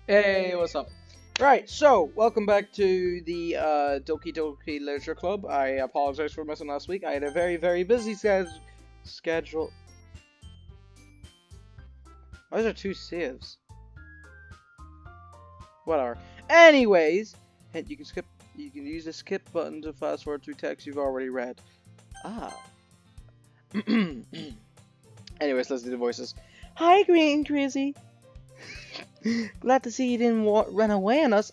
Hey, what's up? Right, so welcome back to the Doki Doki Literature Club. I apologize for missing last week. I had a very busy schedule. Why is there two saves? Whatever. Anyways, hint you can skip. You can use the skip button to fast forward through text you've already read. Ah. Anyways, let's do the voices. Hi, Green Crazy. Glad to see you didn't run away on us.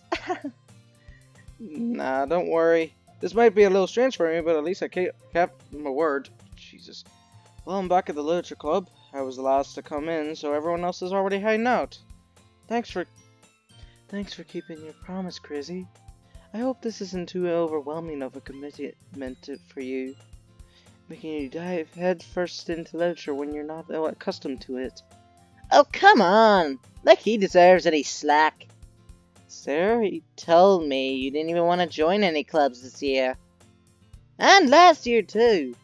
Nah, don't worry. This might be a little strange for me, but at least I kept my word. Jesus. Well, I'm back at the Literature Club. I was the last to come in, so everyone else is already hiding out. Thanks for keeping your promise, Crizzy. I hope this isn't too overwhelming of a commitment for you, making you dive head first into literature when you're not accustomed to it. Oh, come on! Like he deserves any slack. Sir, you told me you didn't even want to join any clubs this year. And last year, too.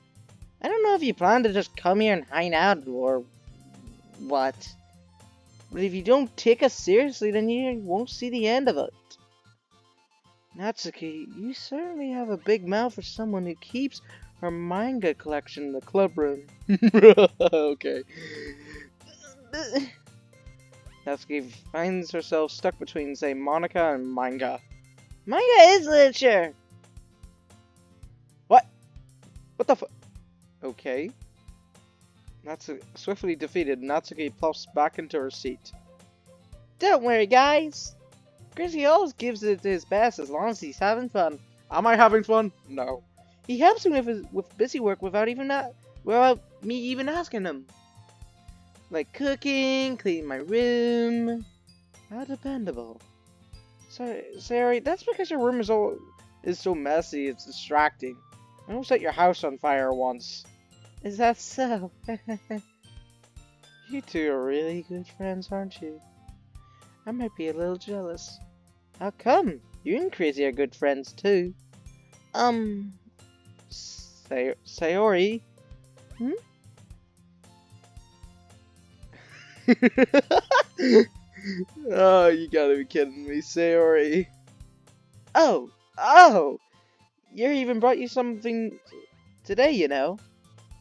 I don't know if you plan to just come here and hang out or what. But if you don't take us seriously, then you won't see the end of it. Natsuki, you certainly have a big mouth for someone who keeps her manga collection in the club room. Okay. Natsuki finds herself stuck between, say, Monica and manga. Manga is literature! What? What the fu- Okay. Natsuki, swiftly defeated, Natsuki plops back into her seat. Don't worry, guys. Grizzly always gives it his best as long as he's having fun. Am I having fun? No. He helps me with busy work without me even asking him. Like cooking, cleaning my room. How dependable. Sorry, that's because your room is so messy, it's distracting. I almost set your house on fire once. Is that so? You two are really good friends, aren't you? I might be a little jealous. How come? You and Crazy are good friends too. Sayori? Hmm? Oh, you gotta be kidding me, Sayori. Oh! You even brought you something today, you know.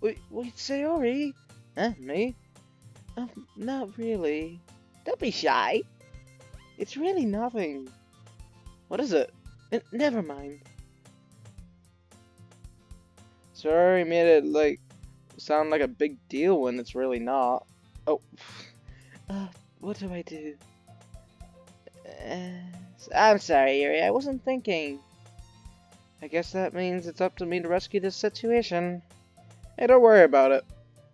Wait, Sayori? Huh, me? Not really. Don't be shy. It's really nothing. What is it? Never mind. Sorry, made it sound like a big deal when it's really not. Oh. What do I do? I'm sorry, Yuri. I wasn't thinking. I guess that means it's up to me to rescue this situation. Hey, don't worry about it.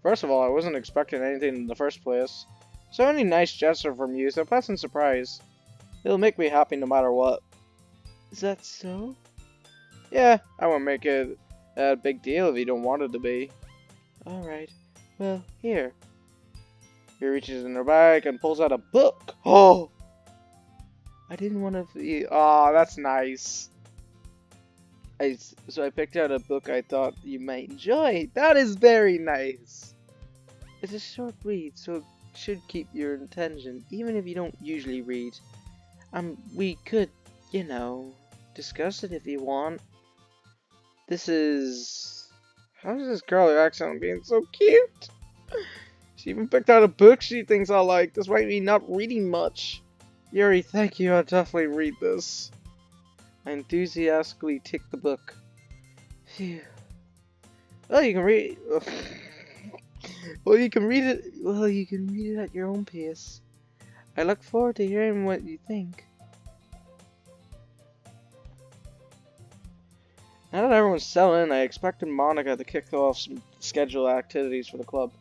First of all, I wasn't expecting anything in the first place. So any nice gesture from you is a pleasant surprise. It'll make me happy no matter what. Is that so? Yeah, I won't make it a big deal if you don't want it to be. Alright. Well, here. He reaches in her bag and pulls out a book. Oh! I didn't want to be... Oh, that's nice. So I picked out a book I thought you might enjoy. That is very nice. It's a short read, so it should keep your attention, even if you don't usually read. We could, discuss it if you want. This is... How is this girl accent being so cute? She even picked out a book she thinks I like, despite me not reading much. Yuri, thank you, I'll definitely read this. I enthusiastically take the book. Phew. Well, you can read. You can read it. Well, you can read it at your own pace. I look forward to hearing what you think. Now that everyone's settled in, I expected Monica to kick off some scheduled activities for the club,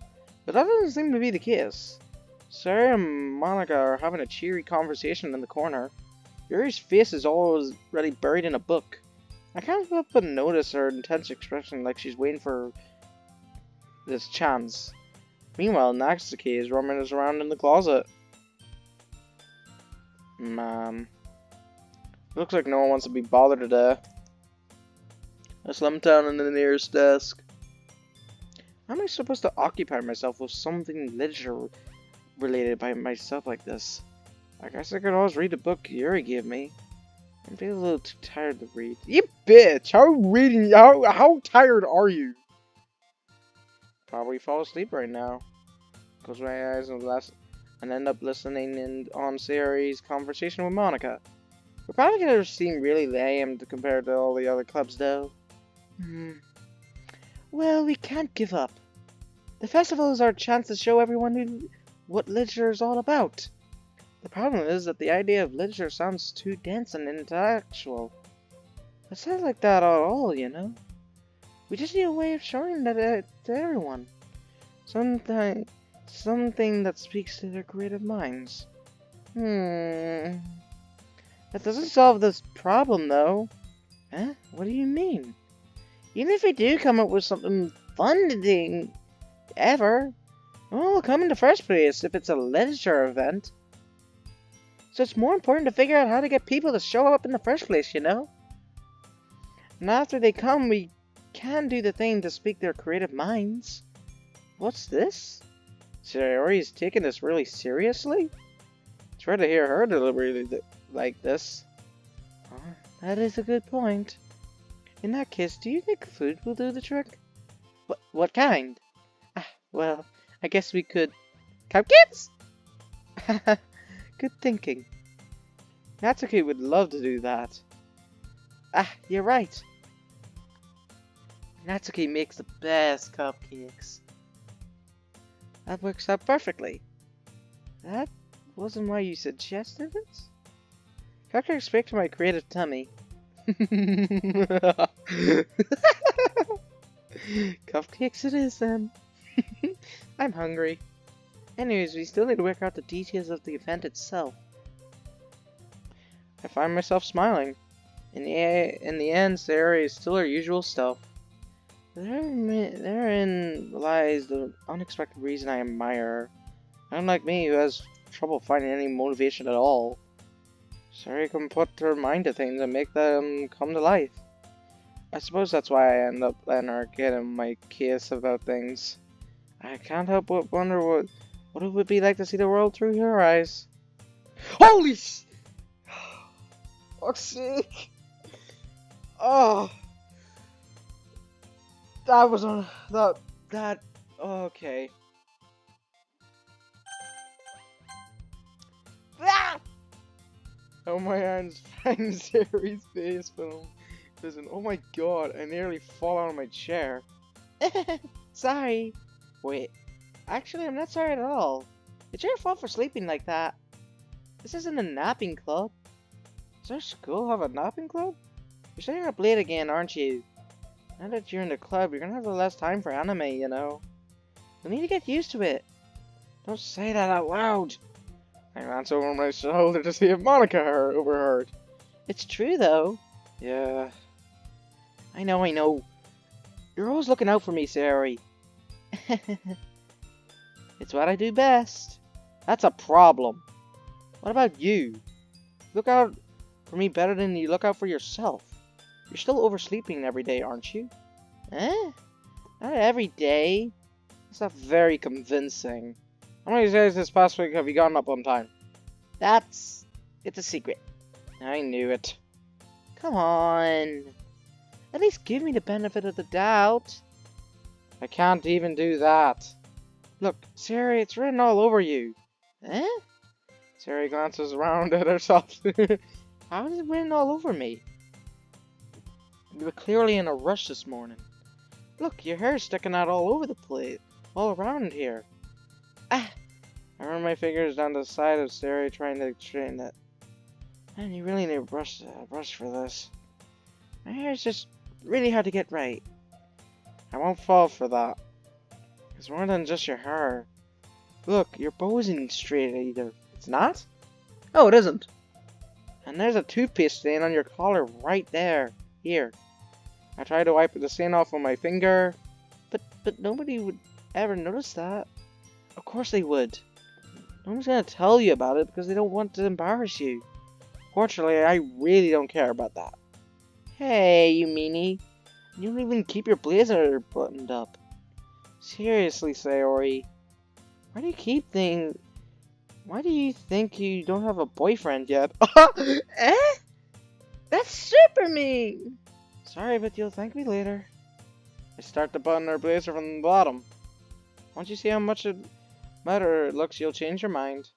but that doesn't seem to be the case. Sarah and Monica are having a cheery conversation in the corner. Yuri's face is already buried in a book. I can't help but notice her intense expression like she's waiting for this chance. Meanwhile, Natsuki is rummaging around in the closet. Man. Looks like no one wants to be bothered today. I slump down in the nearest desk. How am I supposed to occupy myself with something literature related by myself like this? I guess I could always read the book Yuri gave me. I'm feeling a little too tired to read. You bitch! How tired are you? Probably fall asleep right now. Close my eyes and end up listening in on Sayori's conversation with Monica. We're probably gonna seem really lame compared to all the other clubs, though. Well, we can't give up. The festival is our chance to show everyone what literature is all about. The problem is that the idea of literature sounds too dense and intellectual. It sounds like that at all, you know? We just need a way of showing that to everyone. Something that speaks to their creative minds. That doesn't solve this problem, though. Huh? What do you mean? Even if we do come up with something fun to do, ever, it won't come in the first place if it's a literature event. So it's more important to figure out how to get people to show up in the first place, you know? And after they come, we can do the thing to speak their creative minds. What's this? Sayori's taking this really seriously? It's rare to hear her deliberately like this. That is a good point. In that case, do you think food will do the trick? What kind? Well, I guess we could... Cupcakes? Good thinking. Natsuki would love to do that. You're right. Natsuki makes the best cupcakes. That works out perfectly. That wasn't why you suggested it? Cupcakes speak to my creative tummy. Cupcakes it is then. I'm hungry. Anyways, we still need to work out the details of the event itself. I find myself smiling. In the end, Sayori is still her usual self. Therein lies the unexpected reason I admire her. Unlike me, who has trouble finding any motivation at all. Sayori can put her mind to things and make them come to life. I suppose that's why I end up letting her get in my case about things. I can't help but wonder what it would be like to see the world through her eyes. Holy sh... Fuck's sake! Oh... That was on... That... Okay. Ah! Oh, my hands find Sayori's face film. Listen, oh my god, I nearly fall out of my chair. Sorry. Wait. Actually, I'm not sorry at all. It's your fault for sleeping like that. This isn't a napping club. Does our school have a napping club? You're staying up late again, aren't you? Now that you're in the club, you're gonna have less time for anime, you know. You need to get used to it. Don't say that out loud. I glanced over my shoulder to see if Monica overheard. It's true, though. Yeah. I know. You're always looking out for me, Sayori. It's what I do best. That's a problem. What about you? Look out for me better than you look out for yourself. You're still oversleeping every day, aren't you? Eh? Not every day. That's not very convincing. How many days this past week have you gotten up on time? It's a secret. I knew it. Come on. At least give me the benefit of the doubt. I can't even do that. Look, Sayori, it's written all over you. Eh? Sayori glances around at herself. How is it written all over me? You were clearly in a rush this morning. Look, your hair's sticking out all over the place. All around here. I run my fingers down the side of Sayori trying to straighten it. Man, you really need a brush for this. My hair's just really hard to get right. I won't fall for that. It's more than just your hair. Look, your bow isn't straight either. It's not? Oh, it isn't. And there's a toothpaste stain on your collar right there. Here. I tried to wipe the stain off with my finger. But nobody would ever notice that. Of course they would. No one's gonna tell you about it because they don't want to embarrass you. Fortunately, I really don't care about that. Hey, you meanie. You don't even keep your blazer buttoned up. Seriously, Sayori. Why do you keep things Why do you think you don't have a boyfriend yet? Eh? That's super mean! Sorry, but you'll thank me later. I start to button her blazer from the bottom. Once you see how much better it looks, you'll change your mind.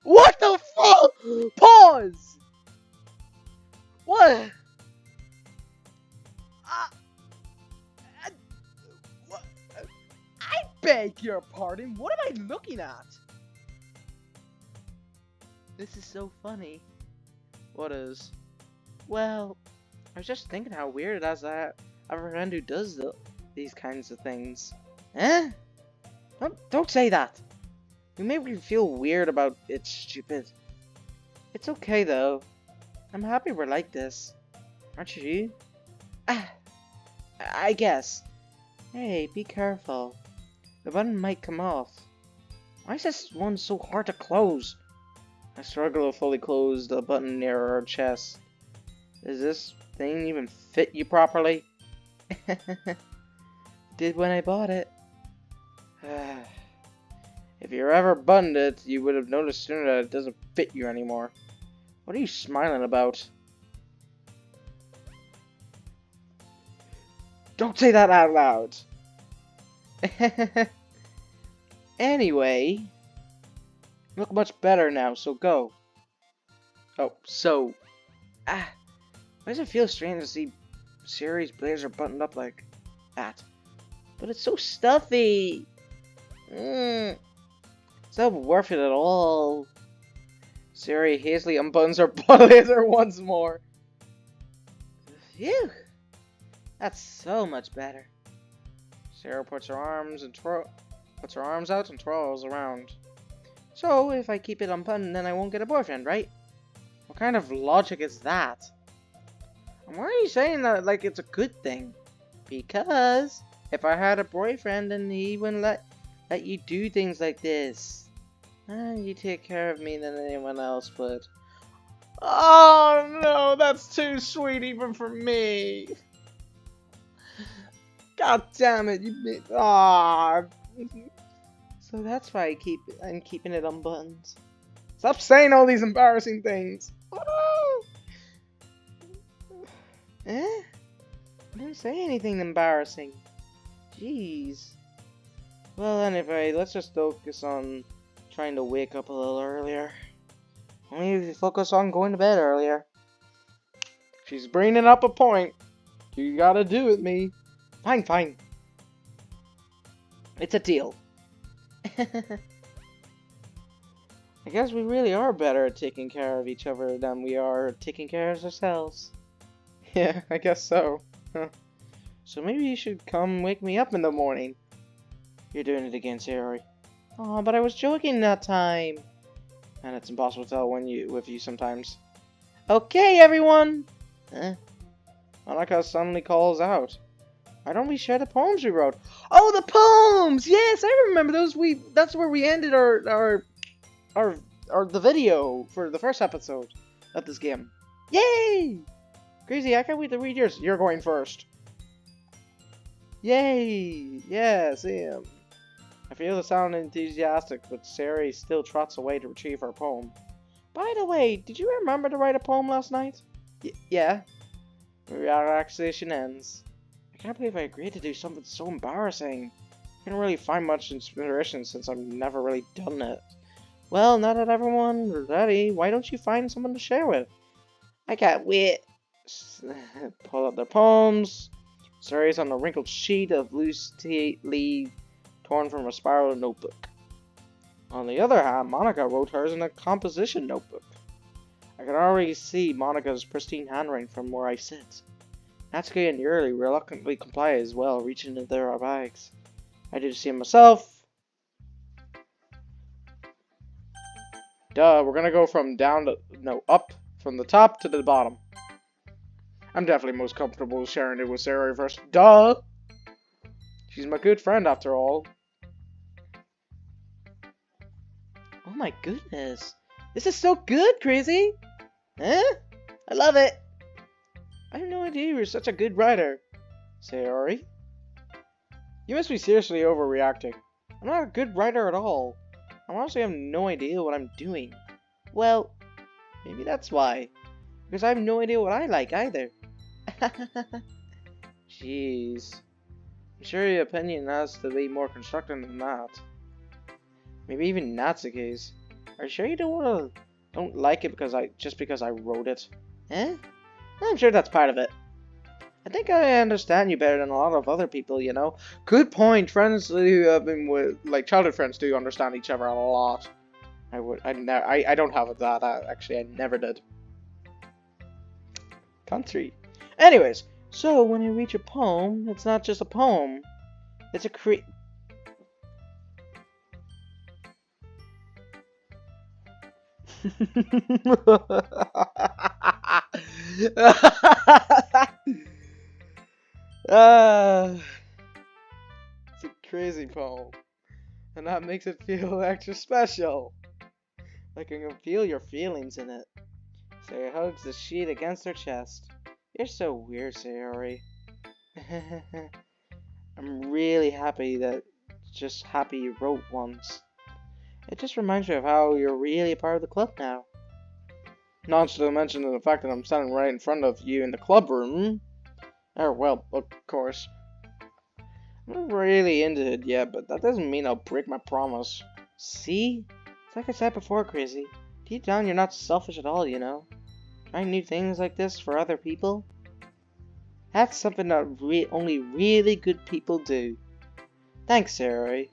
What the fuck? Pause! What? What? I beg your pardon, what am I looking at? This is so funny. What is? Well, I was just thinking how weird it is that I have a friend who does these kinds of things. Eh? Don't say that. You make me feel weird about it, stupid. It's okay though. I'm happy we're like this. Aren't you? Ah, I guess. Hey, be careful. The button might come off. Why is this one so hard to close? I struggle to fully close the button near her chest. Does this thing even fit you properly? Did when I bought it. If you ever buttoned it, you would have noticed sooner that it doesn't fit you anymore. What are you smiling about? Don't say that out loud! Anyway, you look much better now, so go. Oh, so... why does it feel strange to see Sari's blazer buttoned up like that? But it's so stuffy! It's not worth it at all. Sari hastily unbuttons her blazer once more. Phew! That's so much better. Sari puts her arms out and twirls around. So, if I keep it unbuttoned, then I won't get a boyfriend, right? What kind of logic is that? And why are you saying that like it's a good thing? Because if I had a boyfriend, then he wouldn't let you do things like this. You take care of me than anyone else would. Oh no, that's too sweet even for me. God damn it, So that's why I'm keeping it unbuttoned. Stop saying all these embarrassing things. Eh? I didn't say anything embarrassing. Jeez. Well, anyway, let's just focus on trying to wake up a little earlier. Only if you focus on going to bed earlier. She's bringing up a point. You gotta do with me. Fine, fine. It's a deal. I guess we really are better at taking care of each other than we are taking care of ourselves. Yeah, I guess so. Huh. So maybe you should come wake me up in the morning. You're doing it again, Sari. Oh, but I was joking that time. And it's impossible to tell with you sometimes. Okay, everyone! Monika suddenly calls out. Why don't we share the poems we wrote? Oh, the poems! Yes, I remember those. That's where we ended the video for the first episode of this game. Yay! Crazy, I can't wait to read yours. You're going first. Yay! Yeah, Sam. I feel to sound enthusiastic, but Sari still trots away to retrieve her poem. By the way, did you remember to write a poem last night? Yeah. The relaxation ends. I can't believe I agreed to do something so embarrassing. I didn't really find much inspiration since I've never really done it. Well, now that everyone's ready, why don't you find someone to share with? I can't wait. Pull out their poems. Sari's on a wrinkled sheet of loose leaf torn from a spiral notebook. On the other hand, Monika wrote hers in a composition notebook. I can already see Monika's pristine handwriting from where I sit. Natsuki and Yuri reluctantly comply as well, reaching into their bags. I do the same myself. Duh, we're gonna go from up from the top to the bottom. I'm definitely most comfortable sharing it with Sari first. Duh! She's my good friend after all. Oh my goodness. This is so good, Crazy! Huh? I love it! I have no idea you were such a good writer. Sari? You must be seriously overreacting. I'm not a good writer at all. I honestly have no idea what I'm doing. Well, maybe that's why. Because I have no idea what I like either. Jeez. I'm sure your opinion has to be more constructive than that. Maybe even that's the case. Are you sure you don't like it just because I wrote it? Eh? I'm sure that's part of it. I think I understand you better than a lot of other people, you know. Good point. Friends who have been with, like, childhood friends do understand each other a lot. I don't have that. Actually, I never did. Country. Anyways, so when I read your poem, it's not just a poem. It's a it's a crazy poem, and that makes it feel extra special. Like I can feel your feelings in it. Sayori hugs the sheet against her chest. You're so weird, Sayori. I'm really happy you wrote once. It just reminds me of how you're really a part of the club now. Not to mention the fact that I'm standing right in front of you in the club room. Oh, well, of course. I'm not really into it yet, but that doesn't mean I'll break my promise. See? It's like I said before, Crazy. Deep down, you're not selfish at all, you know? Trying new things like this for other people? That's something that only really good people do. Thanks, Sayori.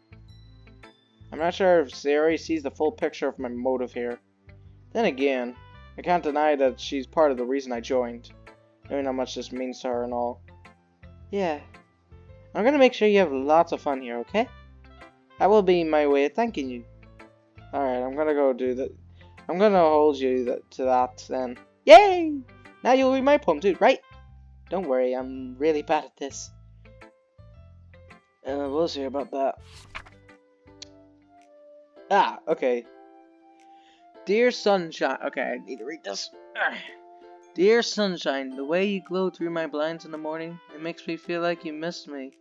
I'm not sure if Sayori sees the full picture of my motive here. Then again, I can't deny that she's part of the reason I joined, knowing how much this means to her and all. Yeah. I'm gonna make sure you have lots of fun here, okay? That will be my way of thanking you. Alright, I'm gonna go do that. I'm gonna hold you to that then. Yay! Now you'll read my poem too, right? Don't worry, I'm really bad at this. We'll see about that. Ah, okay. Dear Sunshine. Okay, I need to read this. Dear Sunshine, the way you glow through my blinds in the morning, it makes me feel like you missed me.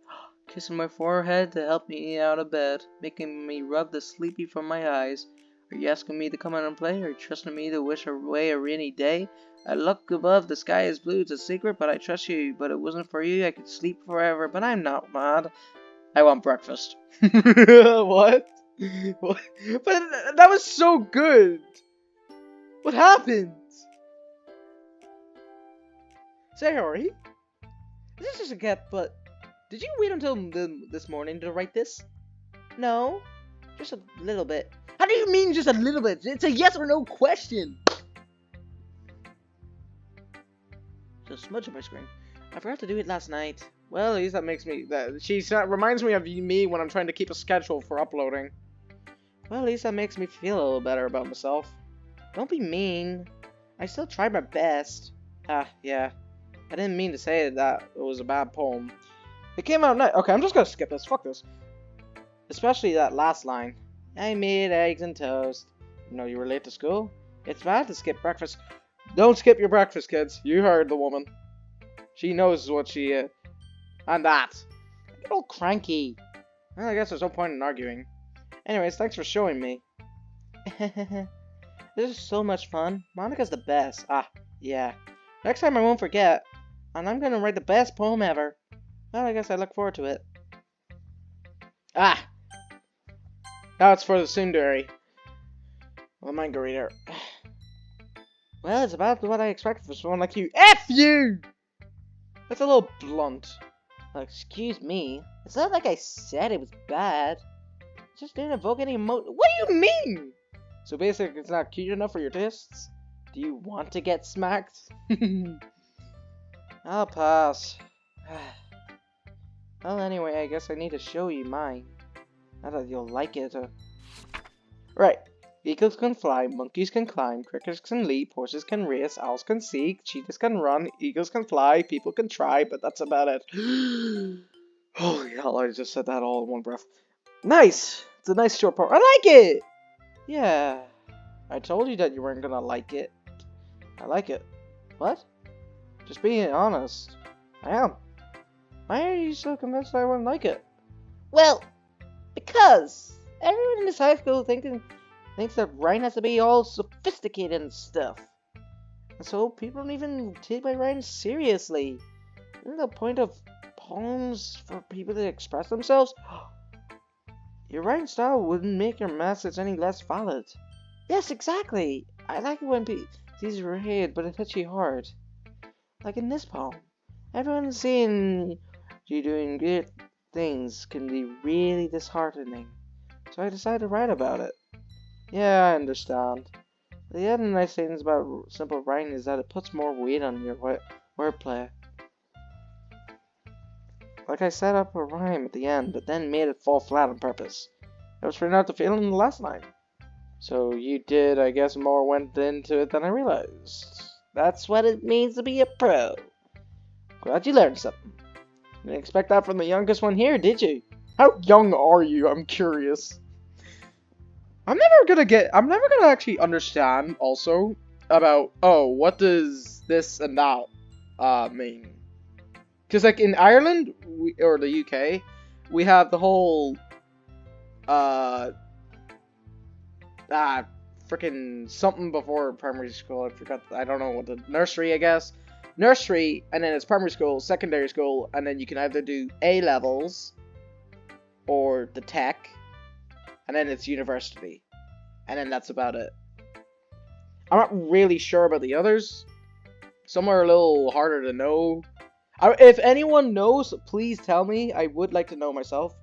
Kissing my forehead to help me out of bed, making me rub the sleepy from my eyes. Are you asking me to come out and play, or trusting me to wish away a rainy day? I look above, the sky is blue, it's a secret, but I trust you. But it wasn't for you, I could sleep forever, but I'm not mad. I want breakfast. What? What? But that was so good. What happened? Sayori? This is a get, but did you wait until this morning to write this? No, just a little bit. How do you mean just a little bit? It's a yes or no question. Just a smudge on my screen. I forgot to do it last night. Well, at least that makes me... reminds me of me when I'm trying to keep a schedule for uploading. Well, at least that makes me feel a little better about myself. Don't be mean. I still tried my best. Ah, yeah. I didn't mean to say that it was a bad poem. It came out nice. Okay, I'm just gonna skip this. Fuck this. Especially that last line. I made eggs and toast. You know you were late to school? It's bad to skip breakfast. Don't skip your breakfast, kids. You heard the woman. She knows what she... and that. I get all cranky. Well, I guess there's no point in arguing. Anyways, thanks for showing me. This is so much fun. Monika's the best. Ah, yeah. Next time I won't forget. And I'm gonna write the best poem ever. Well, I guess I look forward to it. Ah! Now it's for the tsundere. Well, manga reader. Well, it's about what I expected from someone like you. F you! That's a little blunt. Excuse me. It's not like I said it was bad. It just didn't evoke any emotion. What do you mean? So basically, it's not cute enough for your tastes? Do you want to get smacked? I'll pass. Well, anyway, I guess I need to show you mine. Not that you'll like it. Right. Eagles can fly, monkeys can climb, crickets can leap, horses can race, owls can see, cheetahs can run, eagles can fly, people can try, but that's about it. Holy hell, I just said that all in one breath. Nice! It's a nice short poem. I like it! Yeah. I told you that you weren't gonna like it. I like it. What? Just being honest. I am. Why are you so convinced I wouldn't like it? Well, because Everyone in this high school thinks that Ryan has to be all sophisticated and stuff. And so people don't even take my Ryan seriously. Isn't the point of poems for people to express themselves? Your writing style wouldn't make your message any less valid. Yes, exactly. I like it when these are hate, but it hits you hard. Like in this poem. Everyone seeing you doing great things can be really disheartening. So I decided to write about it. Yeah, I understand. The other nice things about simple writing is that it puts more weight on your wordplay. Like I set up a rhyme at the end, but then made it fall flat on purpose. It was for not to feel in the last line. So you did, I guess more went into it than I realized. That's what it means to be a pro. Glad you learned something. Didn't expect that from the youngest one here, did you? How young are you? I'm curious. I'm never gonna actually understand also about, oh, what does this and that mean? Because like in Ireland or the UK, we have the whole uh freaking something before primary school. I forgot. I don't know what the nursery. I guess nursery, and then it's primary school, secondary school, and then you can either do A levels or the tech, and then it's university, and then that's about it. I'm not really sure about the others. Some are a little harder to know. If anyone knows, please tell me. I would like to know myself.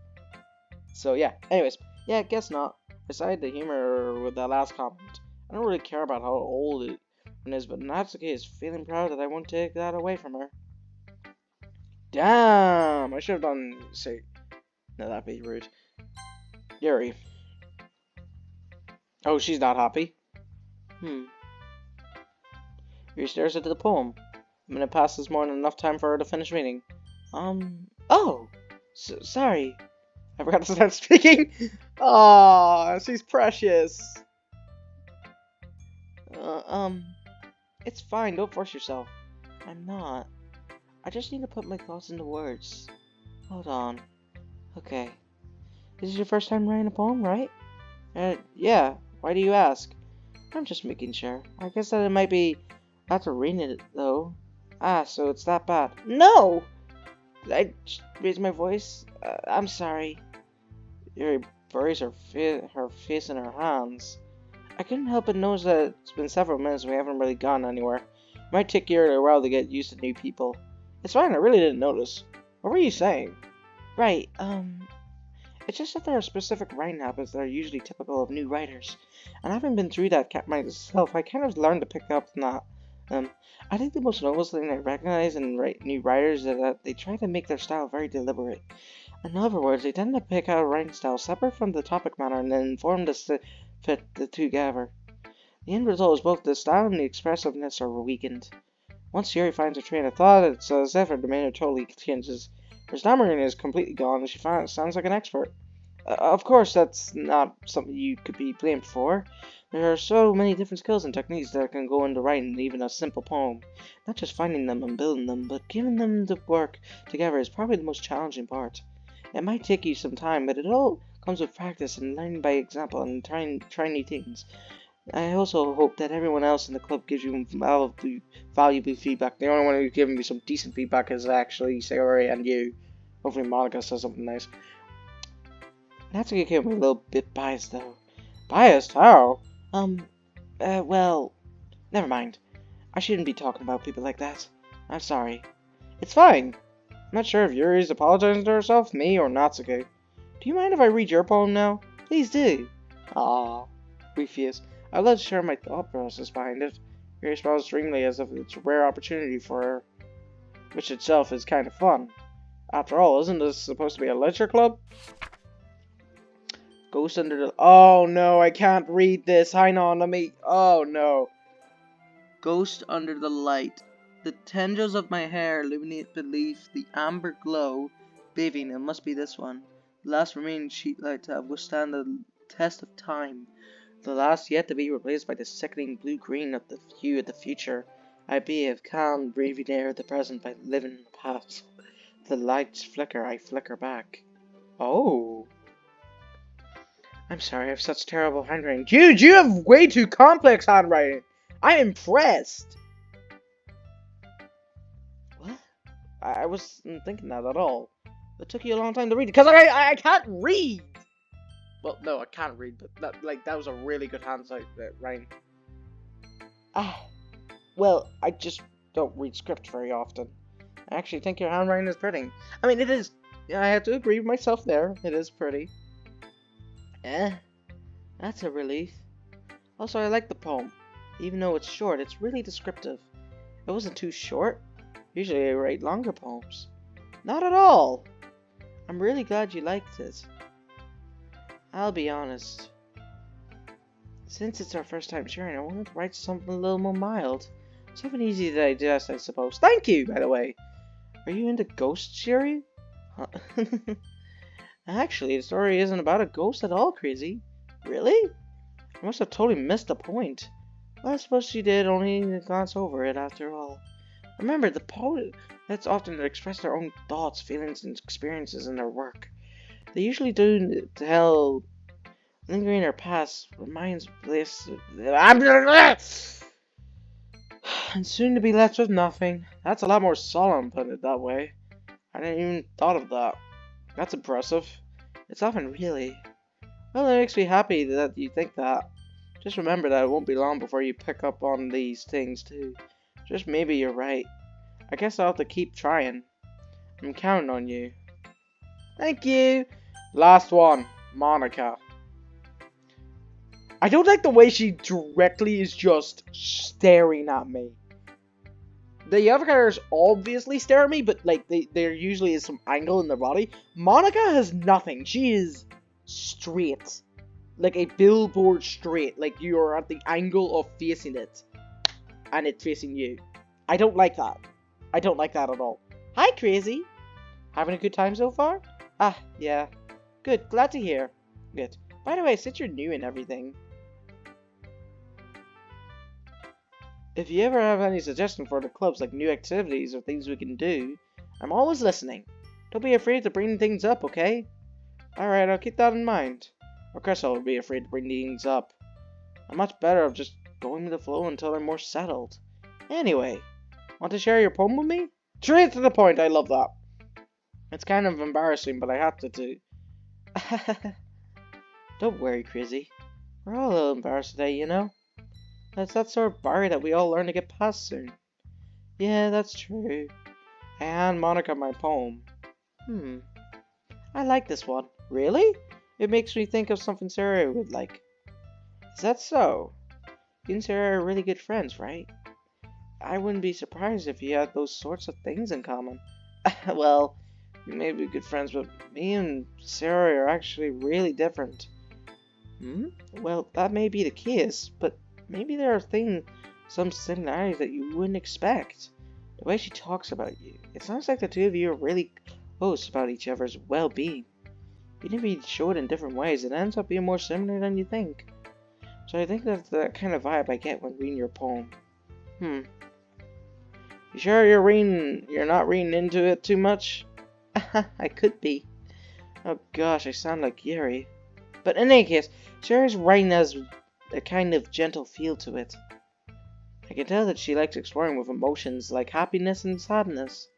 So yeah, anyways, yeah, guess not. Aside the humor with that last comment, I don't really care about how old it is, but Natsuki is feeling proud that I won't take that away from her. Damn, I should have done, say, no, that'd be rude. Yuri. Oh, she's not happy. Yuri stares into the poem. A minute passes more than enough time for her to finish reading. Oh! Sorry. I forgot to start speaking. Aww, she's precious. It's fine, don't force yourself. I'm not. I just need to put my thoughts into words. Hold on. Okay. This is your first time writing a poem, right? Yeah. Why do you ask? I'm just making sure. I guess that it might be after reading it, though. Ah, so it's that bad. No! Did I raise my voice? I'm sorry. Yuri buries her face in her hands. I couldn't help but notice that it's been several minutes and we haven't really gone anywhere. It might take Yuri a while to get used to new people. It's fine, I really didn't notice. What were you saying? Right, it's just that there are specific writing habits that are usually typical of new writers. And having been through that myself, I kind of learned to pick up on that. I think the most notable thing I recognize in new writers is that they try to make their style very deliberate. In other words, they tend to pick out a writing style separate from the topic matter and then form this to fit the two together. The end result is both the style and the expressiveness are weakened. Once Yuri finds her train of thought, it's as if her demeanor totally changes. Her stammering is completely gone and she sounds like an expert. Of course, that's not something you could be blamed for. There are so many different skills and techniques that can go into writing even a simple poem. Not just finding them and building them, but getting them to work together is probably the most challenging part. It might take you some time, but it all comes with practice and learning by example and trying new things. I also hope that everyone else in the club gives you valuable feedback. The only one who's giving me some decent feedback is actually Sayori and you. Hopefully Monica says something nice. Natsuki came a little bit biased, though. Biased? How? Well, never mind. I shouldn't be talking about people like that. I'm sorry. It's fine. I'm not sure if Yuri's apologizing to herself, me, or Natsuki. Do you mind if I read your poem now? Please do. Ah, Refuse. I'd love to share my thought process behind it. Yuri smiles dreamily as if it's a rare opportunity for her, which itself is kind of fun. After all, isn't this supposed to be a literature club? Ghost under the... Oh no, I can't read this. Hang on, let me... Oh no. Ghost under the light. The tendrils of my hair illuminate beneath the amber glow. Bathing, it must be this one. The last remaining sheet light to have withstand the test of time. The last yet to be replaced by the sickening blue-green of the hue of the future. I be of calm, breathing air of the present by living past. The lights flicker, I flicker back. Oh. I'm sorry, I have such terrible handwriting. Dude, you have way too complex handwriting. I'm impressed. What? I wasn't thinking that at all. It took you a long time to read because I can't read. Well, no, I can't read, but that was a really good handwriting. Ah, well, I just don't read script very often. I actually think your handwriting is pretty. I mean, it is. I have to agree with myself there. It is pretty. Eh, that's a relief. Also, I like the poem. Even though it's short, it's really descriptive. It wasn't too short. Usually I write longer poems. Not at all. I'm really glad you liked it. I'll be honest. Since it's our first time sharing, I wanted to write something a little more mild. Something easy to digest, I suppose. Thank you, by the way. Are you into ghosts, Sherry? Huh? Actually, the story isn't about a ghost at all, Crazy. Really? I must have totally missed the point. Well, I suppose she did only glance over it after all. Remember, the poets often express their own thoughts, feelings, and experiences in their work. They usually do tell lingering in their past reminds this and soon to be left with nothing. That's a lot more solemn, put it that way. I didn't even thought of that. That's impressive. It's often really. Well, it makes me happy that you think that. Just remember that it won't be long before you pick up on these things too. Just maybe you're right. I guess I'll have to keep trying. I'm counting on you. Thank you! Last one. Monica. I don't like the way she directly is just staring at me. The other characters obviously stare at me, but like there usually is some angle in their body. Monica has nothing. She is straight. Like a billboard straight. Like you're at the angle of facing it. And it's facing you. I don't like that. I don't like that at all. Hi, Crazy. Having a good time so far? Ah, yeah. Good. Glad to hear. Good. By the way, since you're new and everything, if you ever have any suggestions for the clubs, like new activities or things we can do, I'm always listening. Don't be afraid to bring things up, okay? Alright, I'll keep that in mind. Of course I would be afraid to bring things up. I'm much better of just going with the flow until I'm more settled. Anyway, want to share your poem with me? Straight to the point, I love that. It's kind of embarrassing, but I have to do. Don't worry, Crazy. We're all a little embarrassed today, you know? That's that sort of barrier that we all learn to get past soon. Yeah, that's true. I hand Monica my poem. I like this one. Really? It makes me think of something Sarah would like. Is that so? You and Sarah are really good friends, right? I wouldn't be surprised if you had those sorts of things in common. Well, we may be good friends, but me and Sarah are actually really different. Well, that may be the case, but maybe there are some similarities that you wouldn't expect. The way she talks about you, it sounds like the two of you are really close about each other's well-being. Even if you show it in different ways, it ends up being more similar than you think. So I think that's the kind of vibe I get when reading your poem. You sure you're not reading into it too much? I could be. Oh gosh, I sound like Yuri. But in any case, Sarah's writing has a kind of gentle feel to it. I can tell that she likes exploring with emotions like happiness and sadness.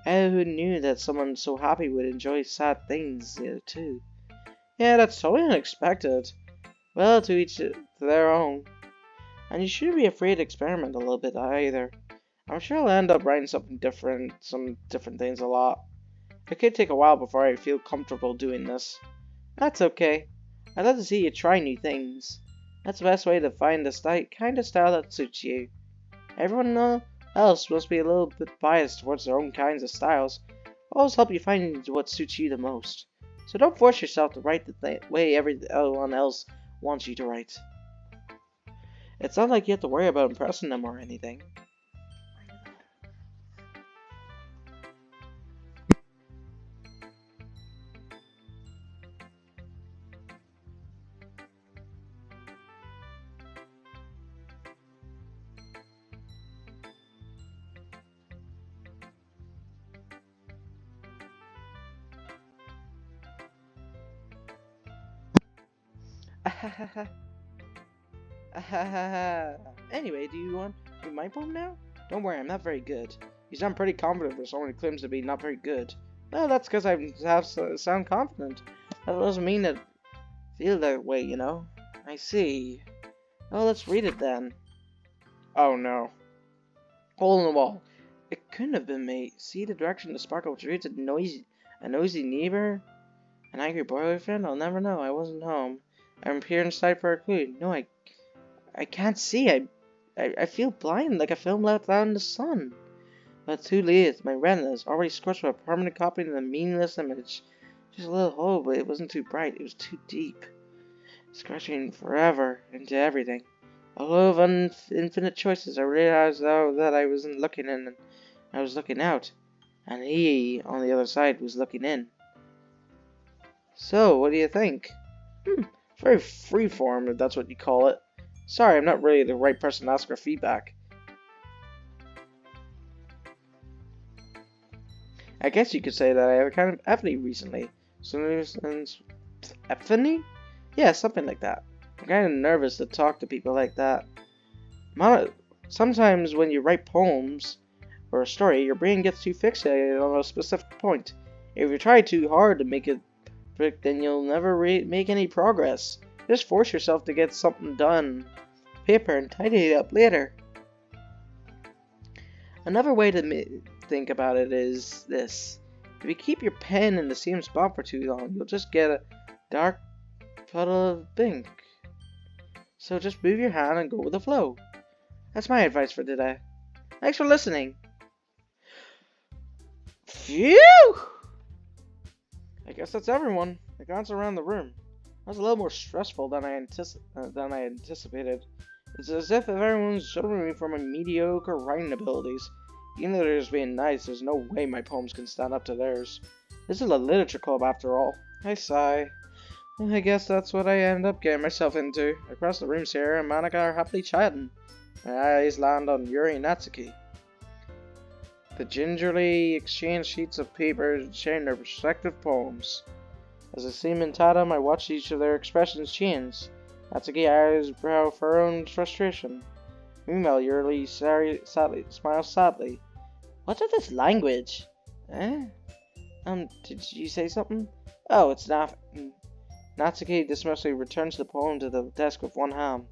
Who knew that someone so happy would enjoy sad things too? Yeah, that's totally unexpected. Well, to each their own. And you shouldn't be afraid to experiment a little bit either. I'm sure I'll end up writing some different things a lot. It could take a while before I feel comfortable doing this. That's okay. I'd love to see you try new things. That's the best way to find the kind of style that suits you. Everyone else must be a little bit biased towards their own kinds of styles. I'll always help you find what suits you the most. So don't force yourself to write the way everyone else wants you to write. It's not like you have to worry about impressing them or anything. Anyway, do you want my poem now? Don't worry, I'm not very good. You sound pretty confident for someone who claims to be not very good. No, that's because I sound confident. That doesn't mean that feel that way, you know? I see. Oh, let's read it then. Oh no. Hole in the wall. It couldn't have been me. See the direction the sparkle retreats? A nosy neighbor? An angry boyfriend? I'll never know. I wasn't home. I'm here inside for a clue. No, I can't see. I feel blind, like a film left out in the sun. But too late. My retina is already scorched with a permanent copy of the meaningless image. Just a little hole, but it wasn't too bright. It was too deep. Scratching forever into everything. Although of infinite choices, I realized though that I wasn't looking in, I was looking out, and he on the other side was looking in. So, what do you think? Very freeform, if that's what you call it. Sorry, I'm not really the right person to ask for feedback. I guess you could say that I have a kind of epiphany recently. Epiphany? Yeah, something like that. I'm kind of nervous to talk to people like that. Sometimes when you write poems or a story, your brain gets too fixated on a specific point. If you try too hard to make it perfect, then you'll never make any progress. Just force yourself to get something done. Paper and tidy it up later. Another way to think about it is this. If you keep your pen in the same spot for too long, you'll just get a dark puddle of ink. So just move your hand and go with the flow. That's my advice for today. Thanks for listening. Phew! I guess that's everyone. I glanced around the room. That was a little more stressful than I anticipated. It's as if everyone's judging me for my mediocre writing abilities. Even though they're just being nice, there's no way my poems can stand up to theirs. This is a literature club after all. I sigh. I guess that's what I end up getting myself into. Across the room, Sarah and Monika are happily chatting. My eyes land on Yuri and Natsuki. They gingerly exchange sheets of paper, sharing their respective poems. As I see them in tandem, I watch each of their expressions change. Natsuki eyes brow furrowed frustration. Meanwhile, Yuri smiles sadly. What's with this language? Eh? Did you say something? Oh, it's not. Natsuki dismissively returns the poem to the desk with one hand.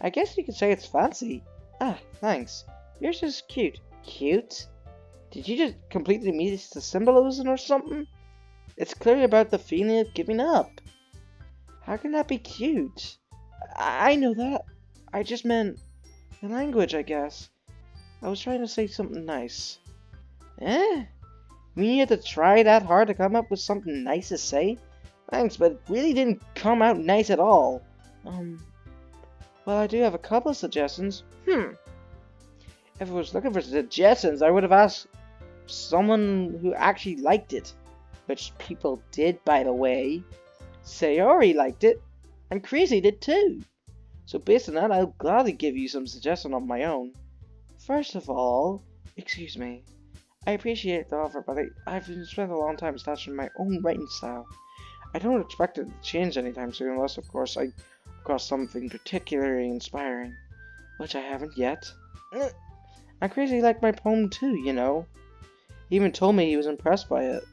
I guess you could say it's fancy. Ah, thanks. Yours is cute. Cute? Did you just completely miss the symbolism or something? It's clearly about the feeling of giving up. How can that be cute? I know that. I just meant the language, I guess. I was trying to say something nice. Eh? You need to try that hard to come up with something nice to say? Thanks, but it really didn't come out nice at all. Well, I do have a couple of suggestions. If I was looking for suggestions, I would have asked someone who actually liked it. Which people did, by the way. Sayori liked it, and Crazy did too. So based on that, I'll gladly give you some suggestions of my own. First of all, excuse me. I appreciate the offer, but I've spent a long time establishing my own writing style. I don't expect it to change anytime soon, unless, of course, I across something particularly inspiring, which I haven't yet. And Crazy liked my poem too, you know. He even told me he was impressed by it.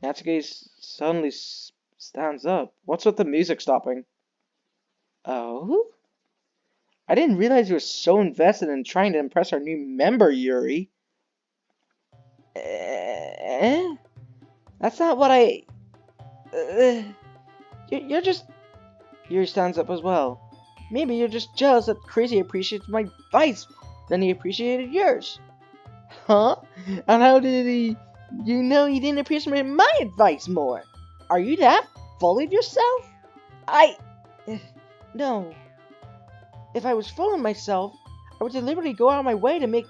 Natsuki suddenly stands up. What's with the music stopping? Oh? I didn't realize you were so invested in trying to impress our new member, Yuri. That's not what I... You're just... Yuri stands up as well. Maybe you're just jealous that Crazy appreciates my advice than he appreciated yours. Huh? And how did he... You know he didn't appreciate my advice more. Are you that full of yourself? No. If I was full of myself, I would deliberately go out of my way to make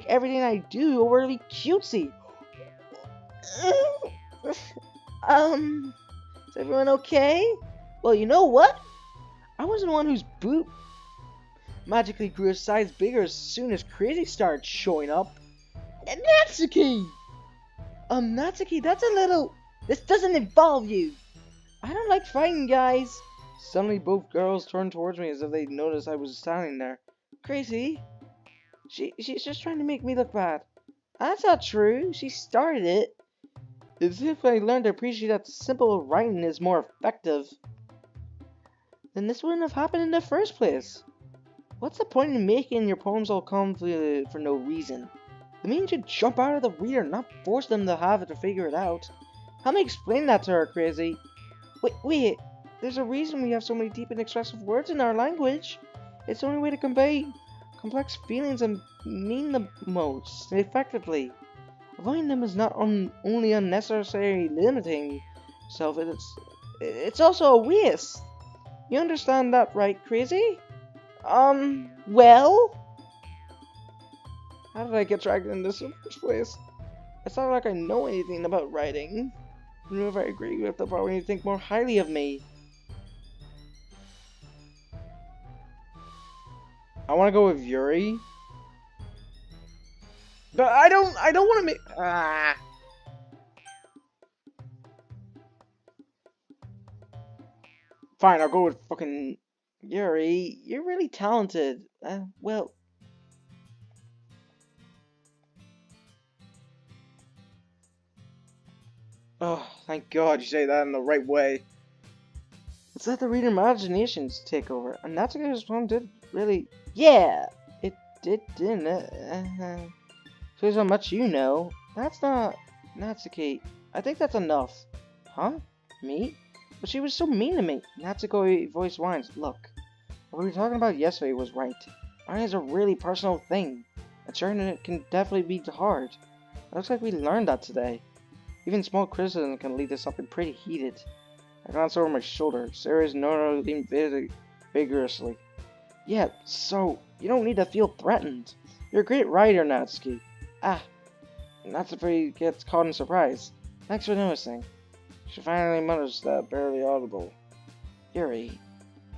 everything I do overly cutesy. Is everyone okay? Well, you know what? I wasn't the one whose boot magically grew a size bigger as soon as Crazy started showing up. Natsuki! Natsuki, that's a little... This doesn't involve you. I don't like fighting, guys. Suddenly, both girls turned towards me as if they noticed I was standing there. Crazy? She's just trying to make me look bad. That's not true. She started it. As if I learned to appreciate that simple writing is more effective. Then this wouldn't have happened in the first place. What's the point in making your poems all come for no reason? The meaning should jump out of the reader, not force them to have it to figure it out. Help me explain that to her, Crazy. Wait. There's a reason we have so many deep and expressive words in our language. It's the only way to convey complex feelings and mean them most effectively. Avoiding them is not only unnecessary limiting self, it's also a waste. You understand that, right, Crazy? Well? How did I get dragged into this in the first place? It's not like I know anything about writing. Even if I agree with the part when you think more highly of me. I want to go with Yuri. But I don't want to make... Fine, I'll go with fucking Yuri. You're really talented. Well... Oh, thank God you say that in the right way. It's let the reader imaginations take over. And Natsuki's poem did really... Yeah! It didn't it? Shows how much you know. That's not... Natsuki. I think that's enough. Huh? Me? But she was so mean to me. Natsuki voice whines. Look, what we were talking about yesterday was right. Art is a really personal thing. And sharing it can definitely be hard. It looks like we learned that today. Even small criticism can lead to something pretty heated. I glanced over my shoulder. Sarah's Nora leaned vigorously. Yeah, so, you don't need to feel threatened. You're a great writer, Natsuki. Natsuki gets caught in surprise. Thanks for noticing. She finally mutters that, barely audible. Yuri.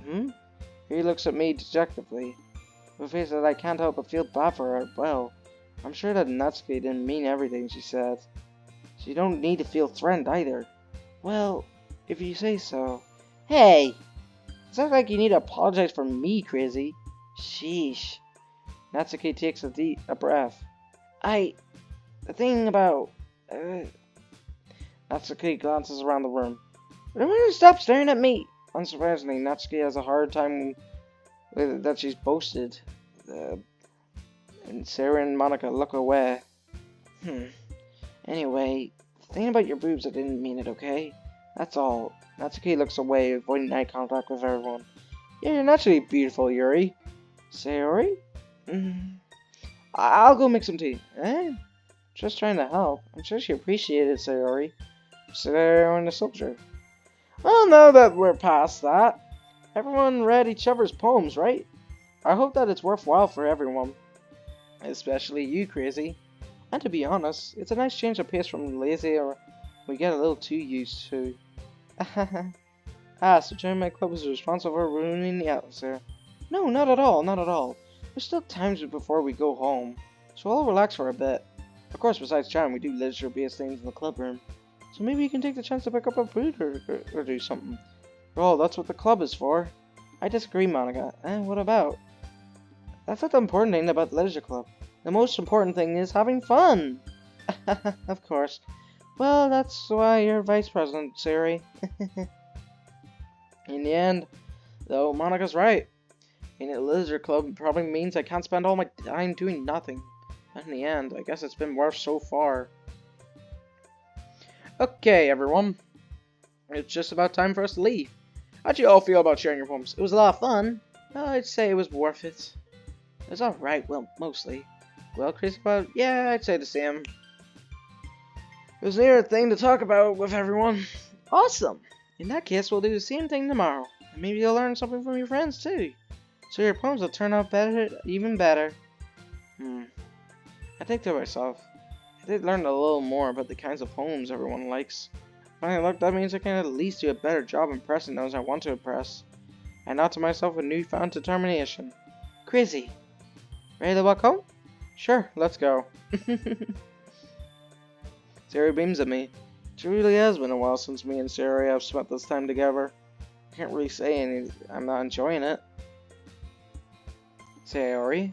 Yuri looks at me dejectedly, with a face that I can't help but feel bad for her. Well, I'm sure that Natsuki didn't mean everything she said. So you don't need to feel threatened either. Well, if you say so. Hey! It's not like you need to apologize for me, Crazy. Sheesh. Natsuki takes a breath. The thing about... Natsuki glances around the room. Would everyone stop staring at me? Unsurprisingly, Natsuki has a hard time with that she's boasted. And Sarah and Monica look away. Anyway, the thing about your boobs, I didn't mean it, okay? That's all. Natsuki looks away, avoiding eye contact with everyone. Yeah, you're naturally beautiful, Yuri. Sayori? I'll go make some tea. Just trying to help. I'm sure she appreciated it, Sayori. Sayori the soldier. Well, now that we're past that, everyone read each other's poems, right? I hope that it's worthwhile for everyone. Especially you, Crazy. And to be honest, it's a nice change of pace from lazy or we get a little too used to. So joining my club is responsible for ruining the atmosphere. No, not at all, not at all. There's still times before we go home, so I'll relax for a bit. Of course, besides chatting, we do literature-based things in the club room. So maybe you can take the chance to pick up a food or do something. Well, that's what the club is for. I disagree, Monica. What about? That's not the important thing about the literature club. The most important thing is having fun. Of course. Well, that's why you're vice president, Sari. In the end, though, Monica's right. Being at the literature club probably means I can't spend all my time doing nothing. But in the end, I guess it's been worth so far. Okay, everyone. It's just about time for us to leave. How'd you all feel about sharing your poems? It was a lot of fun. I'd say it was worth it. It was alright, well, mostly. Well, Chris, yeah, I'd say the same. It was near a thing to talk about with everyone. Awesome! In that case, we'll do the same thing tomorrow. And maybe you'll learn something from your friends, too. So your poems will turn out better, even better. I think to myself, I did learn a little more about the kinds of poems everyone likes. Finally, look, that means I can at least do a better job impressing those I want to impress. And not to myself with newfound determination. Crazy. Ready to walk home? Sure, let's go. Sari beams at me. It really has been a while since me and Sari have spent this time together. I can't really say I'm not enjoying it. Sayori?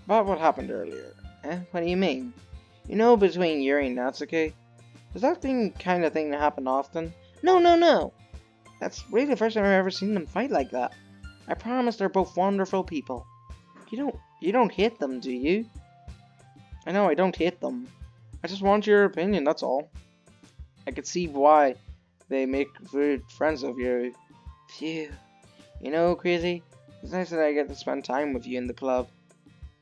About what happened earlier. Eh? What do you mean? You know, between Yuri and Natsuki? Does that kind of thing happen often? No, no, no! That's really the first time I've ever seen them fight like that. I promise they're both wonderful people. You don't hate them, do you? I know, I don't hate them. I just want your opinion, that's all. I could see why they make good friends of you. Phew. You know, Crazy, it's nice that I get to spend time with you in the club.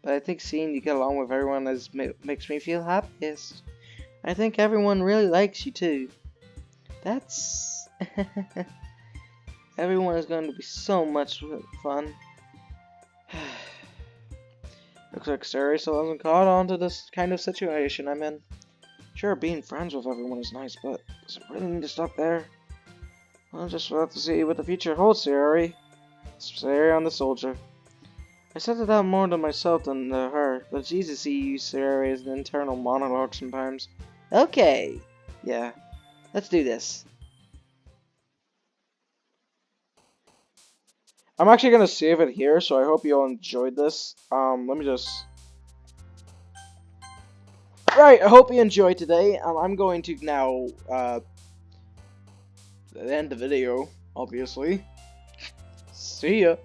But I think seeing you get along with everyone makes me feel happiest. I think everyone really likes you too. That's... Everyone is going to be so much fun. Looks like Sayori still hasn't caught on to this kind of situation I'm in. Sure, being friends with everyone is nice, but does it really need to stop there? I'll just have to see what the future holds, Sayori. Sayori on the soldier. I said it out more to myself than to her, but it's easy to see you, Sayori, as an internal monologue sometimes. Okay. Yeah. Let's do this. I'm actually gonna save it here, so I hope you all enjoyed this. Let me just... Right, I hope you enjoyed today. I'm going to now, end the video, obviously. See ya.